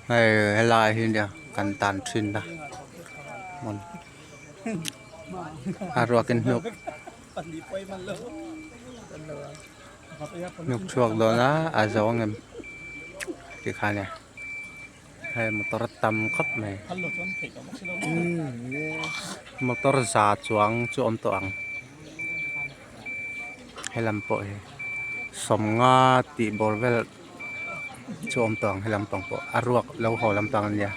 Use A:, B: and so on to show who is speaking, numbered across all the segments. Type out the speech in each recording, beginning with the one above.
A: helai hin dia kan tan trin dah mon arwakin nhục chuộc đó là gió ngầm thì khai này hay motor tam khắp này motor già chuang chu om to ang hay làm bội som nga ti borvel chu om to ang hay làm tong po arwak lâu hồ làm tong anh ya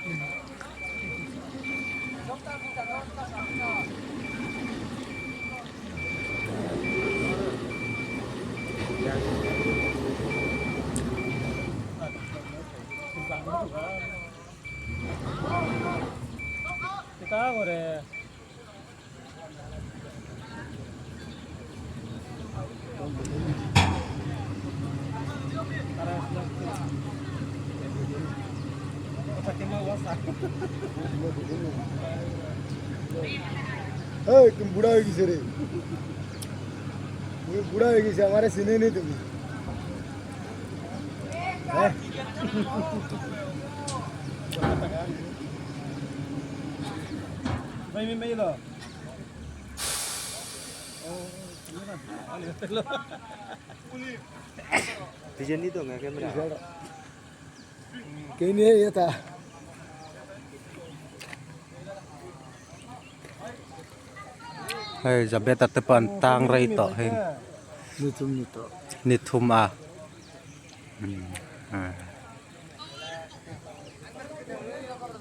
B: kita gore
C: तुम बूढ़ा होगी सर बूढ़ा होगी से हमारे सीने नहीं तुम
B: may lo
D: Vision itu nggak kamera.
C: कहीं नहीं है ये था
A: hay jabe ta tepan tang rai to hen
C: नितुम
A: nithum a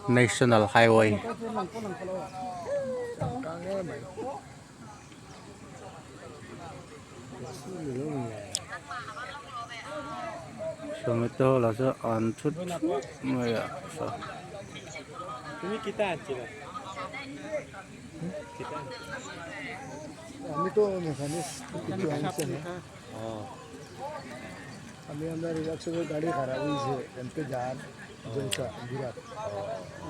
A: national highway xong itu là sẽ ăn chút người ạ
D: Ini kita aja lah. Kita.
C: हमें तो मैकेनिक कुछ आंसर है
D: Oh.
C: हमें अंदर रिलैक्स हो गाड़ी खराब हुई से इंतजार जैसा बुरा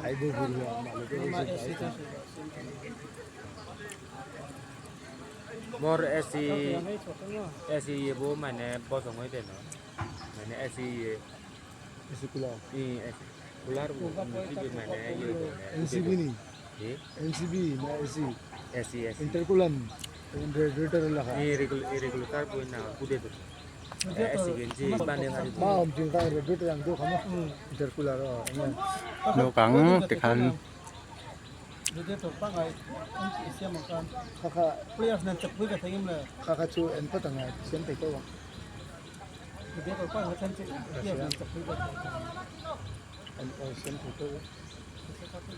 C: हाईवे बुरा मालूम है
D: More esi ibu mana bosong itu no. Mana esi
C: इसे कुला
D: ini esi ular bu ini mana itu.
C: NCB नहीं
D: Eh,
C: एनसीबी ना एसी
D: esi.
C: इंटरकुलन रेडिएटर लगा
D: Ini irregular pun na kude tu. Esi genji banding hari tu.
C: मां हम चिंता radiator yang दो खाना इंटरकुलर
A: nấu cắn thì khăn
B: jadi to pangai isia makan
C: खाखा
B: players nan chapui ka thayim le
C: खाखा चू एन पर तंगा सेम पे तो
B: jadi to pangai chan chu players nan chapui ka
C: एन सेम पे तो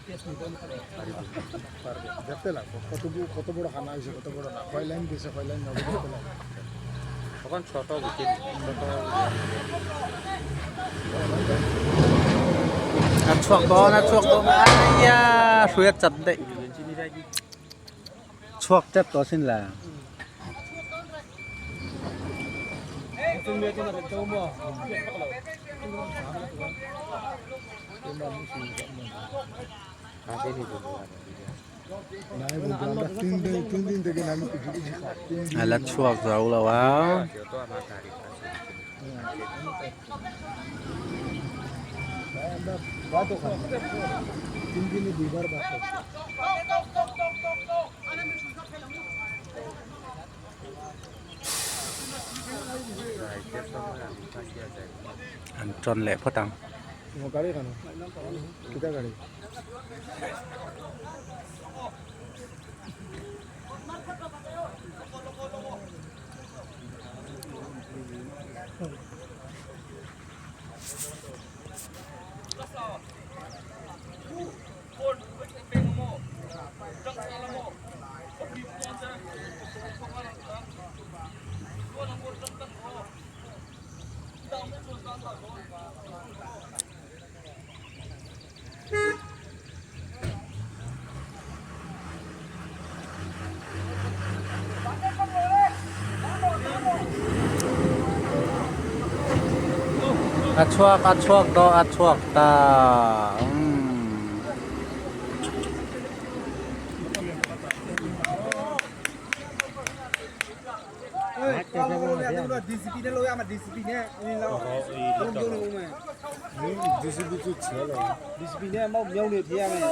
B: players ni don kare
C: पर देखते ला কত বড় খানা হইছে কত বড় না কয় লাইন দিছে কয় লাইন নবো দেখতে লা
D: Bukan soto bikin soto.
A: chuộc đó ai ya suy chặt đấy
D: Genji ni lagi.
A: chuộc chất đó xin là
B: tu me tu na to mo
D: Nanti ni tu.
C: নাই বলতে আমরা তিন দিন থেকে নামি কিছু কিছু খাই 3 দিন
A: là chuộc rồi là wow
D: Dia tu amat tarik.
C: আমরা ভাতও খাই 3 দিনে দুইবার ভাত খাই
D: Dia sama kasih aja.
A: ăn tròn lệ phát tăng
C: mo গাড়ি খানো কিটা গাড়ি
A: chuộc đó chuộc ta
B: DCP နဲ့လောက်ရမှာ DCP နဲ့အင်းလောက်
D: ဟောအေး
B: လုံး
D: တော့
B: လုံးလုံးမယ်
C: DCP 就切了。
B: DCP နဲ့မောက်မြောင်းနေပြရမယ်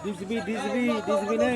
B: DCP နဲ့